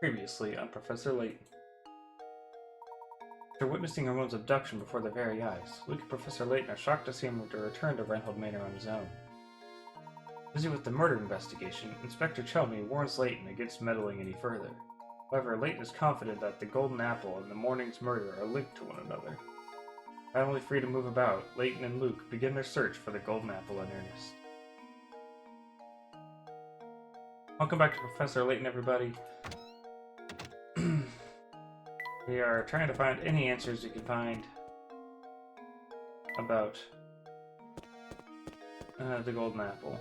Previously on Professor Layton. After witnessing Ramon's abduction before their very eyes, Luke and Professor Layton are shocked to see him return to Reinhold Manor on his own. Busy with the murder investigation, Inspector Chelmy warns Layton against meddling any further. However, Layton is confident that the Golden Apple and the morning's murder are linked to one another. Finally free to move about, Layton and Luke begin their search for the Golden Apple in earnest. Welcome back to Professor Layton, everybody. We are trying to find any answers we can find about the Golden Apple.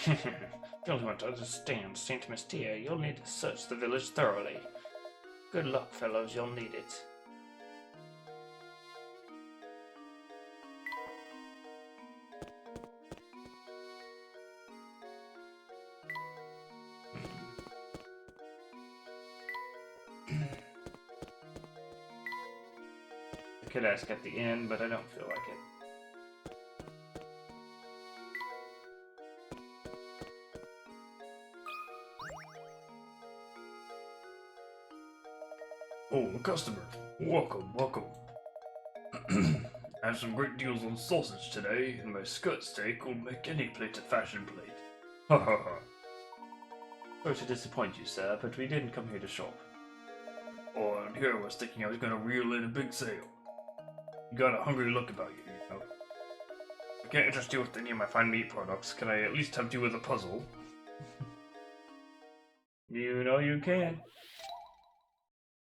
If you only want to understand Saint Mystere, you'll need to search the village thoroughly. Good luck, fellows, you'll need it. I could ask at the end, but I don't feel like it. Oh, customer. Welcome, welcome. I have some great deals on sausage today, and my skirt steak will make any plate a fashion plate. Ha ha ha. Sorry to disappoint you, sir, but we didn't come here to shop. Oh, and here I was thinking I was gonna reel in a big sale. You got a hungry look about you, you know. I can't interest you with any of my fine meat products. Can I at least tempt you with a puzzle? You know you can.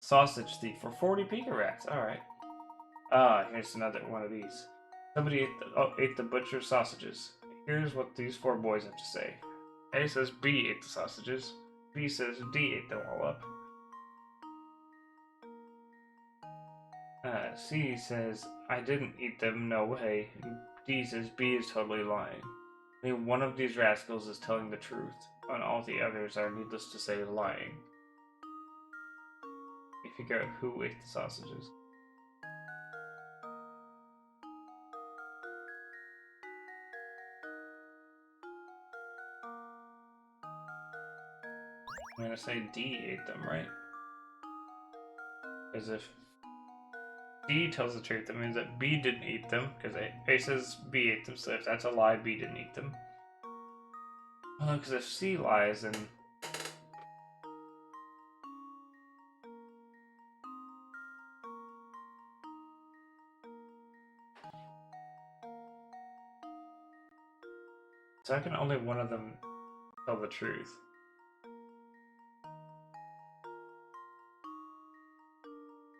Sausage thief for 40 Pika rats. Alright. Ah, here's another one of these. Somebody ate the butcher's sausages. Here's what these four boys have to say. A says B ate the sausages. B says D ate them all up. C says, I didn't eat them, no way. D says B is totally lying. Only one of these rascals is telling the truth, and all the others are, needless to say, lying. You figure out who ate the sausages. I'm gonna say D ate them, right? Because if D tells the truth, that means that B didn't eat them, because A says B ate them, so if that's a lie, B didn't eat them. Because if C lies, then... So how can only one of them tell the truth?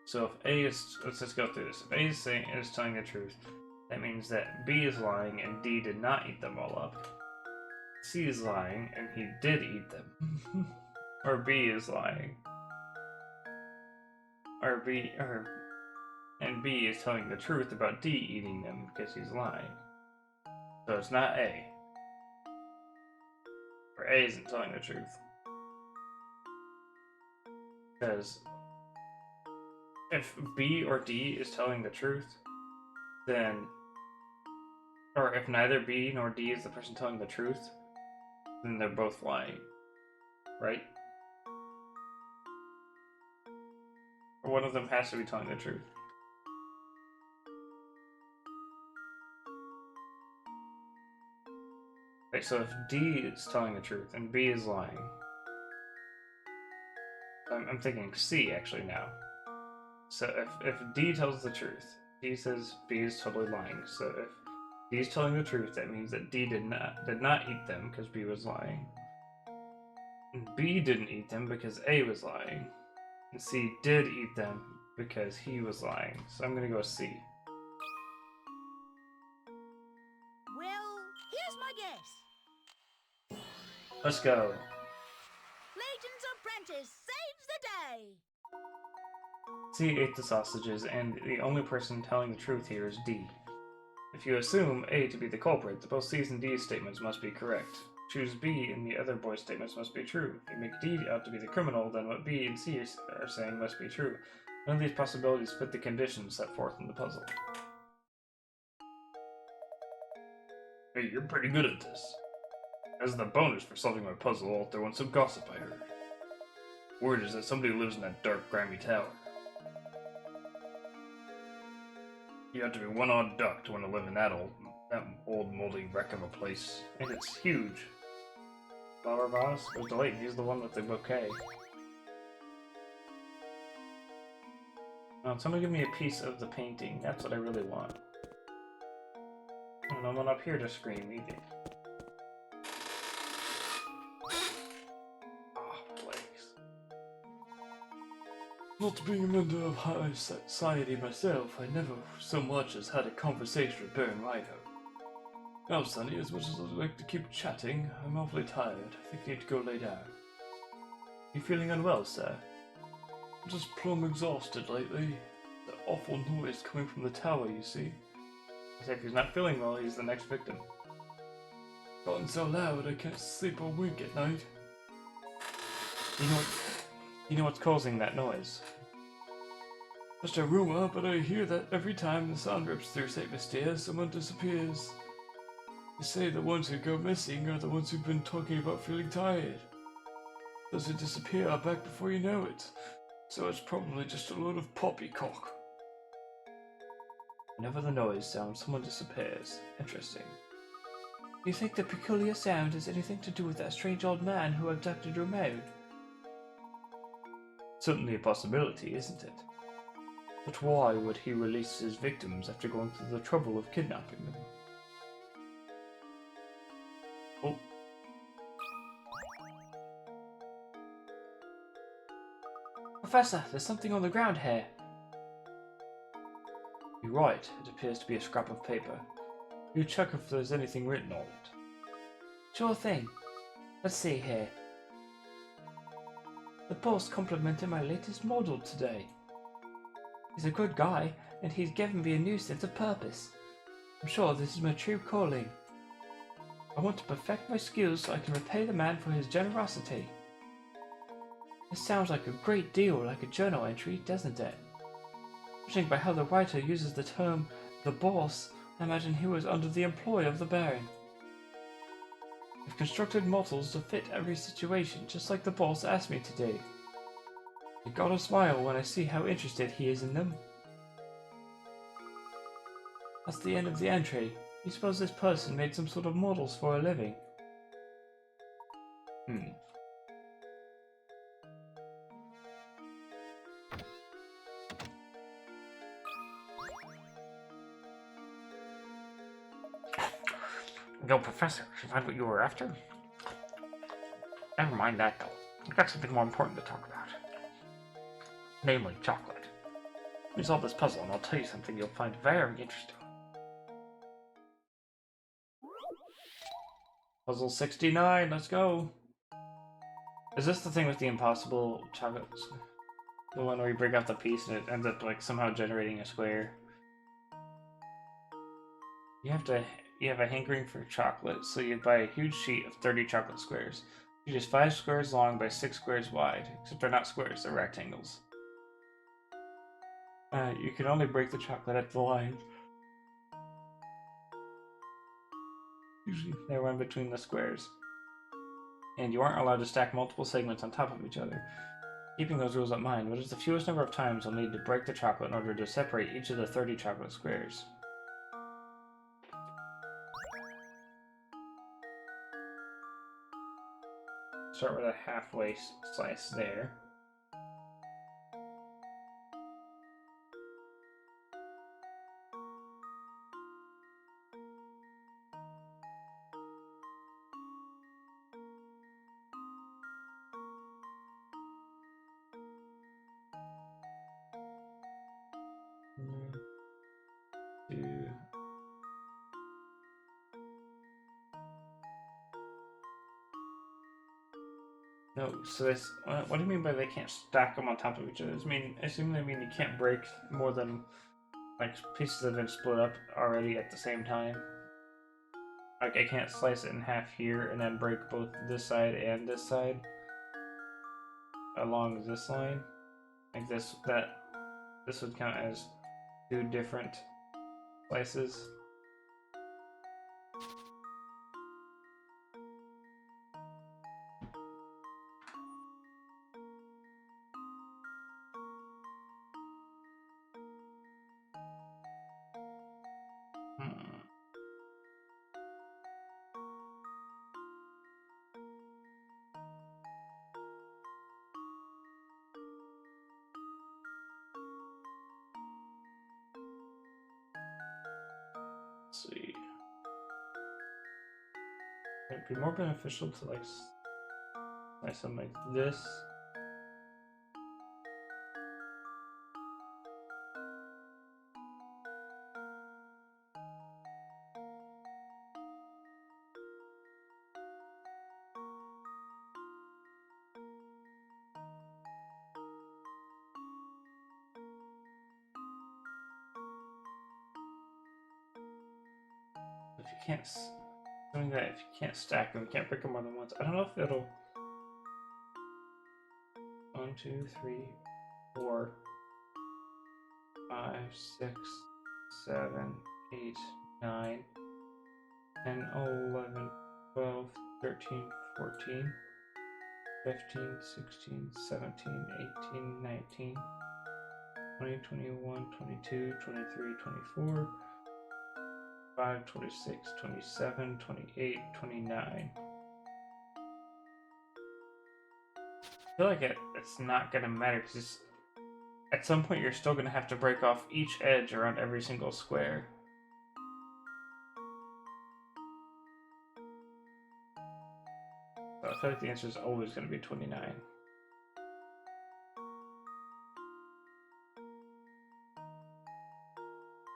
So if A is, let's just go through this. If A is telling the truth, that means that B is lying and D did not eat them all up. C is lying and he did eat them. Or B is lying. And B is telling the truth about D eating them because he's lying. So it's not A. Or A isn't telling the truth. Because if B or D is telling the truth, then, or if neither B nor D is the person telling the truth, then they're both lying, right? Or one of them has to be telling the truth. Okay, so if D is telling the truth and B is lying, I'm thinking C actually now. So if D tells the truth, D says B is totally lying. So if D is telling the truth, that means that D did not eat them because B was lying. And B didn't eat them because A was lying. And C did eat them because he was lying. So I'm gonna go C. Well, here's my guess. Let's go. Layton's apprentice saves the day. C ate the sausages, and the only person telling the truth here is D. If you assume A to be the culprit, both C's and D's statements must be correct. Choose B and the other boy's statements must be true. If you make D out to be the criminal, then what B and C are saying must be true. None of these possibilities fit the conditions set forth in the puzzle. Hey, you're pretty good at this. As the bonus for solving my puzzle, I'll throw in some gossip I heard. Word is that somebody lives in that dark, grimy tower. You have to be one odd duck to want to live in that old moldy wreck of a place. And it's huge. Flower Boss? It was Layton. He's the one with the bouquet. Somebody give me a piece of the painting. That's what I really want. And no one up here to scream either. Oh, plagues. Not being a member of high society myself, I never so much as had a conversation with Baron Rhino. Now, Sonny, as much as I'd like to keep chatting, I'm awfully tired. I think I need to go lay down. You feeling unwell, sir? I'm just plumb exhausted lately. That awful noise coming from the tower, you see. If he's not feeling well, he's the next victim. Gotten so loud I can't sleep or wink at night. You know what's causing that noise? Just a rumor, but I hear that every time the sound rips through St. Mystere, someone disappears. They say the ones who go missing are the ones who've been talking about feeling tired. Those who disappear are back before you know it, so it's probably just a load of poppycock. Whenever the noise sounds, someone disappears. Interesting. Do you think the peculiar sound has anything to do with that strange old man who abducted Romeo? Certainly a possibility, isn't it? But why would he release his victims after going through the trouble of kidnapping them? Oh. Professor, there's something on the ground here. You're right, it appears to be a scrap of paper. You check if there's anything written on it. Sure thing. Let's see here. The boss complimented my latest model today. He's a good guy, and he's given me a new sense of purpose. I'm sure this is my true calling. I want to perfect my skills so I can repay the man for his generosity. This sounds like a great deal like a journal entry, doesn't it? Judging by how the writer uses the term the boss, I imagine he was under the employ of the Baron. I've constructed models to fit every situation, just like the boss asked me to do. I gotta smile when I see how interested he is in them. That's the end of the entry. You suppose this person made some sort of models for a living? Yo, Professor, did you find what you were after? Never mind that, though. I've got something more important to talk about. Namely, chocolate. We solve this puzzle, and I'll tell you something you'll find very interesting. Puzzle 69, let's go! Is this the thing with the impossible chocolates? The one where you break off the piece and it ends up, like, somehow generating a square? You have a hankering for chocolate, so you buy a huge sheet of 30 chocolate squares. It is 5 squares long by 6 squares wide, except they're not squares, they're rectangles. You can only break the chocolate at the lines. Usually they run between the squares. And you aren't allowed to stack multiple segments on top of each other. Keeping those rules in mind, what is the fewest number of times you'll need to break the chocolate in order to separate each of the 30 chocolate squares? Start with a halfway slice there. Two. No, so this, what do you mean by they can't stack them on top of each other? I assume they mean you can't break more than, like, pieces that have been split up already at the same time. Like, I can't slice it in half here and then break both this side and this side along this line. Like this would count as 2 different slices. It'd be more beneficial to like something like this. If you can't, doing that, if you can't stack them, you can't break them more than once. I don't know if it'll. 1, 2, 3, 4, 5, 6, 7, 8, 9, 10, 11, 12, 13, 14, 15, 16, 17, 18, 19, 20, 21, 22, 23, 24, 25, 26, 27, 28, 29. I feel like it's not going to matter because at some point you're still going to have to break off each edge around every single square. So I feel like the answer is always going to be 29.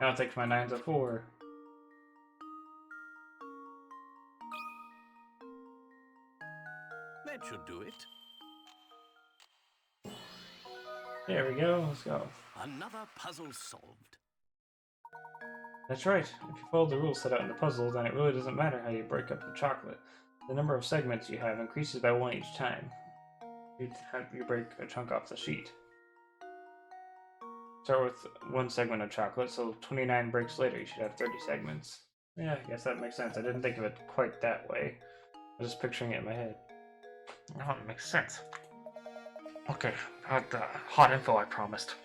Now I'll take my 9's a 4. That should do it. There we go, let's go. Another puzzle solved. That's right. If you follow the rules set out in the puzzle, then it really doesn't matter how you break up the chocolate. The number of segments you have increases by 1 each time. You break a chunk off the sheet. Start with 1 segment of chocolate, so 29 breaks later, you should have 30 segments. Yeah, I guess that makes sense. I didn't think of it quite that way. I was just picturing it in my head. Oh, it makes sense. Okay, hot info I promised.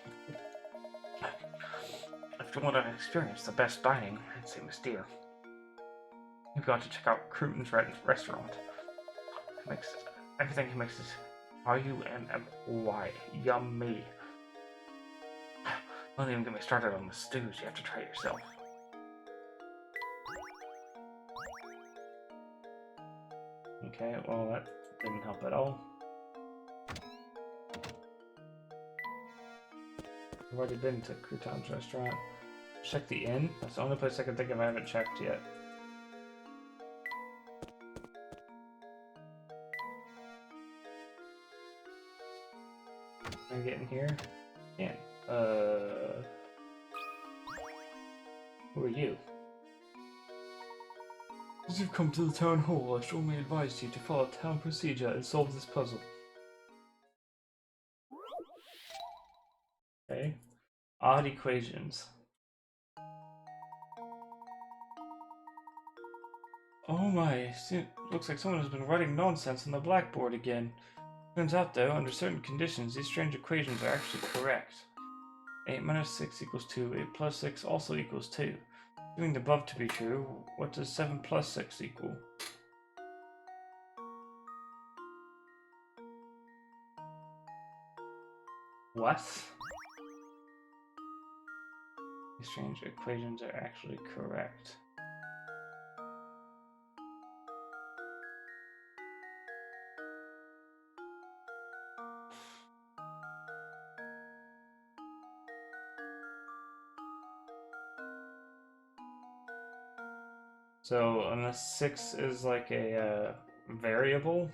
If you want to experience the best dining in St. Mystere, you've got to check out Cruton's restaurant. Everything he makes is RUMMY. Yummy. Don't even get me started on the stews, you have to try it yourself. Okay, well that didn't help at all. I've already been to Crouton's restaurant. Check the inn. That's the only place I can think of I haven't checked yet. Can I get in here? Can. Who are you? As you've come to the town hall, I strongly advise you to follow town procedure and solve this puzzle. Okay. Odd equations. Oh my, looks like someone has been writing nonsense on the blackboard again. Turns out though, under certain conditions, these strange equations are actually correct. 8 minus 6 equals 2, 8 plus 6 also equals 2. Assuming the above to be true, what does 7 plus 6 equal? What? These strange equations are actually correct. So, unless 6 is like a variable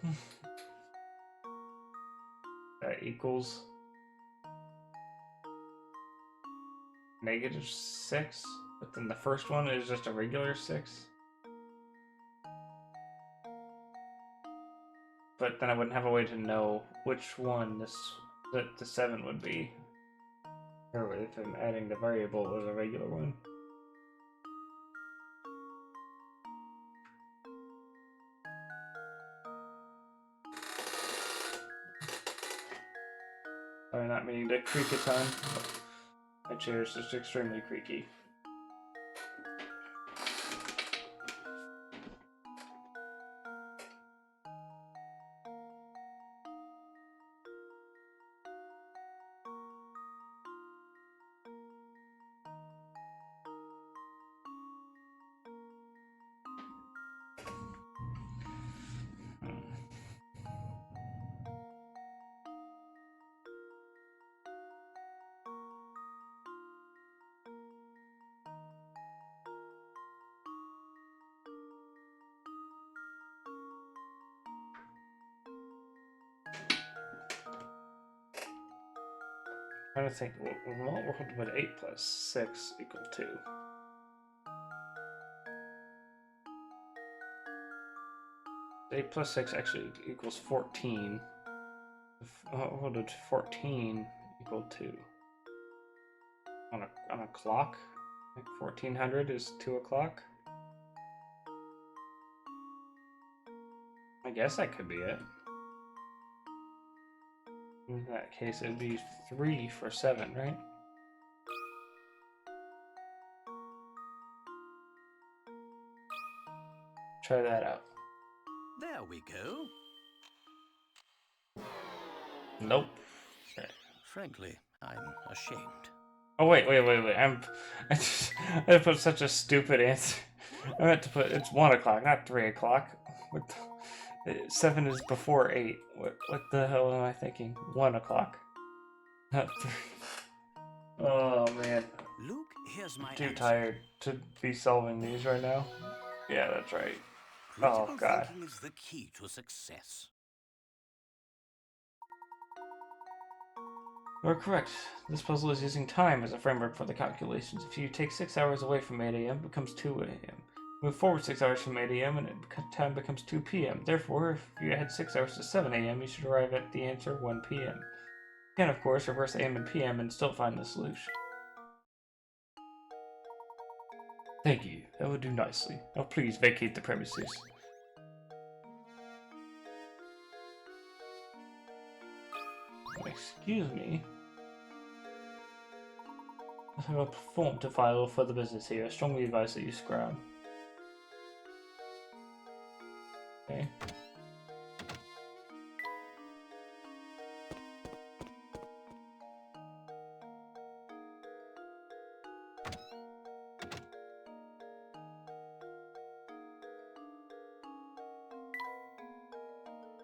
that equals -6, but then the first one is just a regular 6. But then I wouldn't have a way to know which one the 7 would be. Or if I'm adding the variable or the regular one. Sorry, not meaning to creak a ton. My chair is just extremely creaky. trying to think. Well, we're holding with 8 plus 6 equal 2. 8 plus 6 actually equals 14. Hold on, 14 equal 2. On a clock? Like 1400 is 2 o'clock? I guess that could be it. In that case, it'd be 3 for 7, right? Try that out. There we go. Nope. Okay. Frankly, I'm ashamed. Oh wait. I put such a stupid answer. I meant to put it's 1 o'clock, not 3 o'clock. 7 is before 8. What the hell am I thinking? 1 o'clock, not 3. Oh man, Luke, here's my too answer. tired to be solving these right now. Yeah, that's right. Critical Oh, God. thinking is the key to success. You're correct. This puzzle is using time as a framework for the calculations. If you take 6 hours away from 8 a.m., it becomes 2 a.m. Move forward 6 hours from 8 a.m., and time becomes 2 p.m. Therefore, if you add 6 hours to 7 a.m., you should arrive at the answer 1 p.m. You can, of course, reverse a.m. and p.m. and still find the solution. Thank you. That would do nicely. Now please vacate the premises. Excuse me. I have a form to file for the business here. I strongly advise that you scribe. Okay.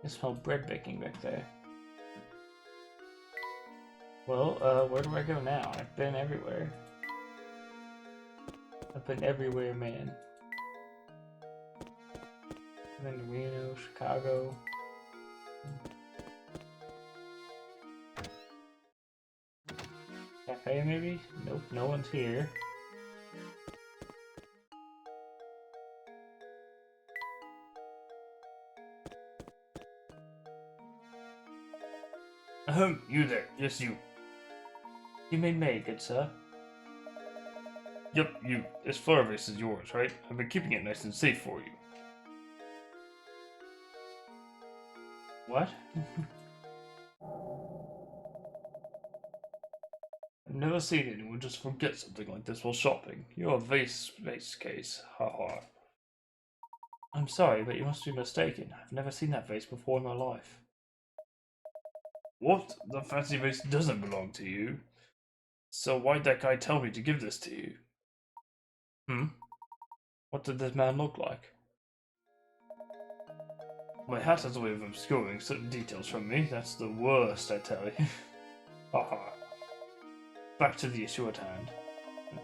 I smell bread baking back there. Well, where do I go now? I've been everywhere. I've been everywhere, man. I've been to Reno, Chicago. Cafe, maybe? Nope, no one's here. You there. Yes, you. You may make good sir. Yep, you. This flower vase is yours, right? I've been keeping it nice and safe for you. What? I've never seen anyone just forget something like this while shopping. You're a vase case. Ha ha. I'm sorry, but you must be mistaken. I've never seen that vase before in my life. What? The fancy vase doesn't belong to you. So why'd that guy tell me to give this to you? What did this man look like? My hat has a way of obscuring certain details from me. That's the worst, I tell you. Haha. Back to the issue at hand.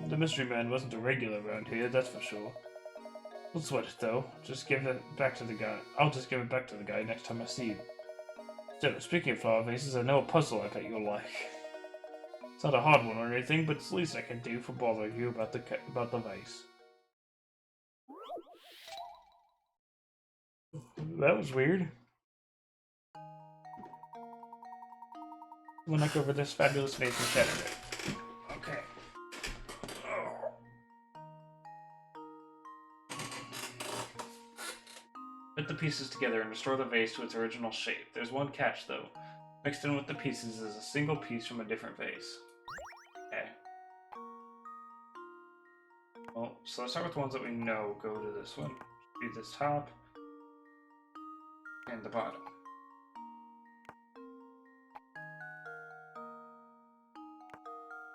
The mystery man wasn't a regular around here, that's for sure. Don't sweat it though. Just give it back to the guy. I'll just give it back to the guy next time I see you. Still, speaking of flower vases, I know a puzzle I bet you'll like. It's not a hard one or anything, but it's the least I can do for bothering you about the vase. That was weird. We'll knock over this fabulous vase and shatter it. Okay. Put the pieces together and restore the vase to its original shape. There's one catch though. Mixed in with the pieces is a single piece from a different vase. Okay. Well, so let's start with the ones that we know go to this one. Be this top and the bottom.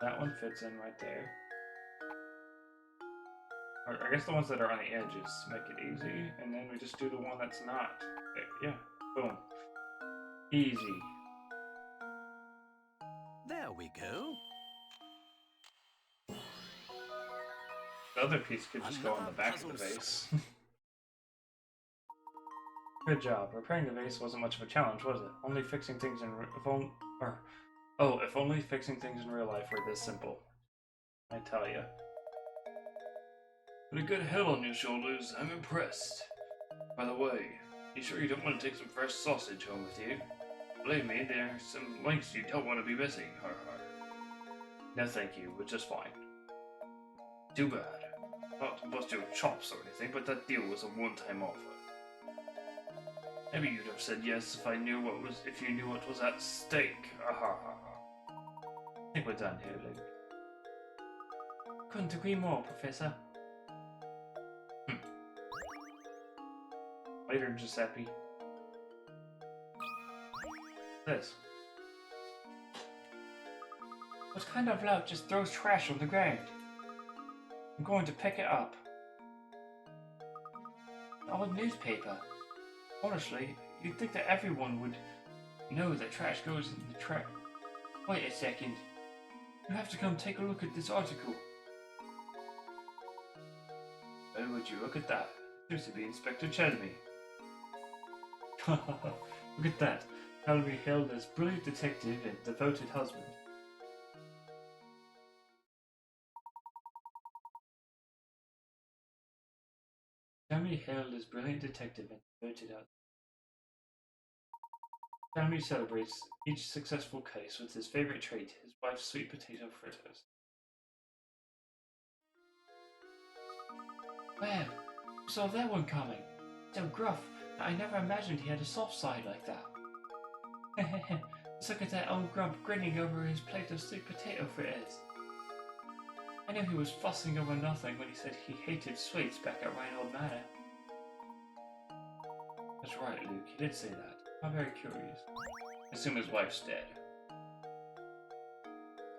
That one fits in right there. Or I guess the ones that are on the edges make it easy, and then we just do the one that's not. There, yeah, boom. Easy. There we go. The other piece could just go on the back of the vase. Good job. Repairing the vase wasn't much of a challenge, was it? Only fixing things in Oh, if only fixing things in real life were this simple. I tell ya. With a good head on your shoulders, I'm impressed. By the way, you sure you don't want to take some fresh sausage home with you? Believe me, there are some links you don't want to be missing. Har har. No thank you, we're just fine. Too bad. Not to bust your chops or anything, but that deal was a one-time offer. Maybe you'd have said yes if you knew what was at stake. Ha ha ha. I think we're done here, Luke. Couldn't agree more, Professor. Later, Giuseppe. This. What kind of lout just throws trash on the ground? I'm going to pick it up. An old newspaper. Honestly, you'd think that everyone would know that trash goes in the trash. Wait a second. You have to come take a look at this article. Why would you look at that? Seems to be Inspector Chelmy. Look at that. Chelmy hailed as brilliant detective and devoted husband. Chelmy hailed as brilliant detective and devoted husband. Chelmy celebrates each successful case with his favorite trait, his wife's sweet potato fritters. Wow, saw that one coming. So gruff. I never imagined he had a soft side like that. Just look at that old grump grinning over his plate of sweet potato fritters. I knew he was fussing over nothing when he said he hated sweets back at Reinhold Manor. That's right, Luke. He did say that. I'm very curious. I assume his wife's dead.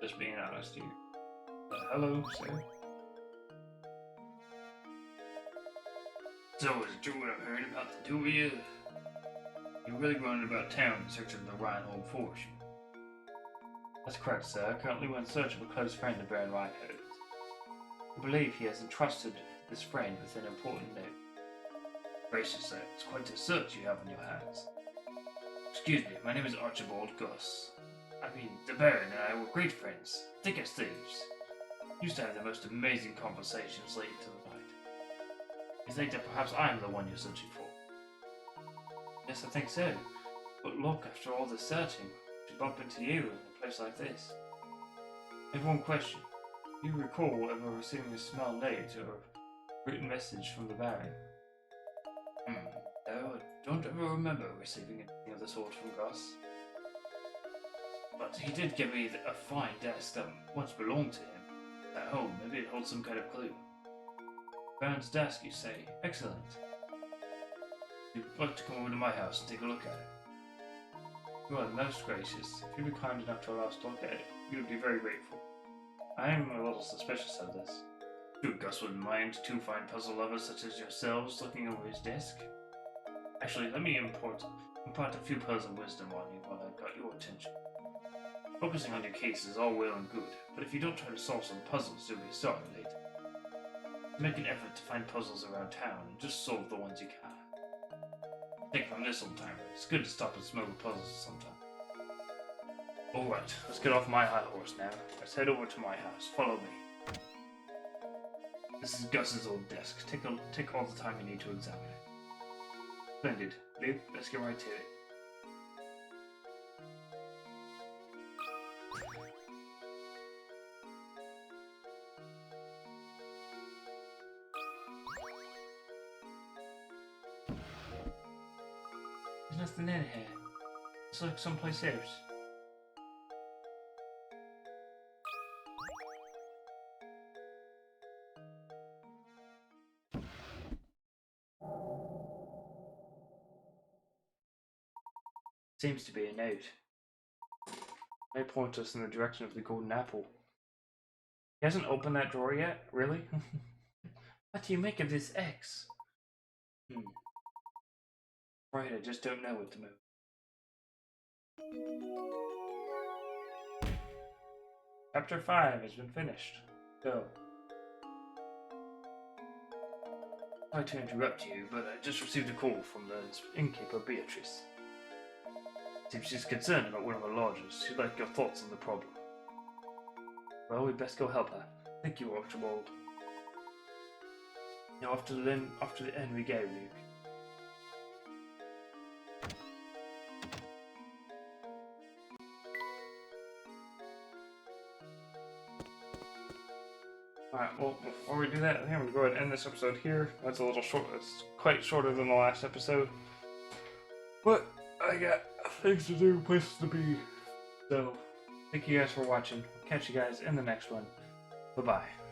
Just being honest here. Hello, sir. So, is it true what I've heard about the two of you? You're really running about town in search of the Reinhold fortune. That's correct, sir. Currently we're in search of a close friend of Baron Reinhold. I believe he has entrusted this friend with an important note. Gracious, sir, it's quite a search you have on your hands. Excuse me, my name is Archibald Gus. I mean, the Baron and I were great friends, thick as thieves. Used to have the most amazing conversations late into the night. You think that perhaps I'm the one you're searching for? Yes, I think so. But look, after all this searching, to bump into you in a place like this. I have one question. Do you recall ever receiving a small note or written message from the Baron? No, I don't ever remember receiving anything of the sort from Gus. But he did give me a fine desk that once belonged to him. At home, maybe it holds some kind of clue. Baron's desk, you say? Excellent. You'd like to come over to my house and take a look at it? You are most gracious. If you'd be kind enough to allow us to look at it, we would be very grateful. I am a little suspicious of this. Sure, Gus wouldn't mind two fine puzzle lovers such as yourselves looking over his desk. Actually, let me impart a few pearls of wisdom on you while I've got your attention. Focusing on your case is all well and good, but if you don't try to solve some puzzles, you'll be sorry later. Make an effort to find puzzles around town and just solve the ones you can. Take from this old timer, it's good to stop and smell the puzzles sometime. Alright, let's get off my high horse now. Let's head over to my house. Follow me. This is Gus's old desk. Take all the time you need to examine it. Splendid. Luke, let's get right to it. There's nothing in here. Let's look someplace else. Seems to be a note. May point us in the direction of the golden apple. He hasn't opened that drawer yet? Really? What do you make of this X? Right, I just don't know at the moment. Chapter 5 has been finished. Go. Sorry to interrupt you, but I just received a call from the innkeeper Beatrice. Seems she's concerned about one of her lodgers. She'd like your thoughts on the problem. Well, we'd best go help her. Thank you, Archibald. Now after the end we gave you. Alright, well, before we do that, I think I'm going to go ahead and end this episode here. That's a little short. It's quite shorter than the last episode. But I got things to do, places to be. So, thank you guys for watching. Catch you guys in the next one. Bye-bye.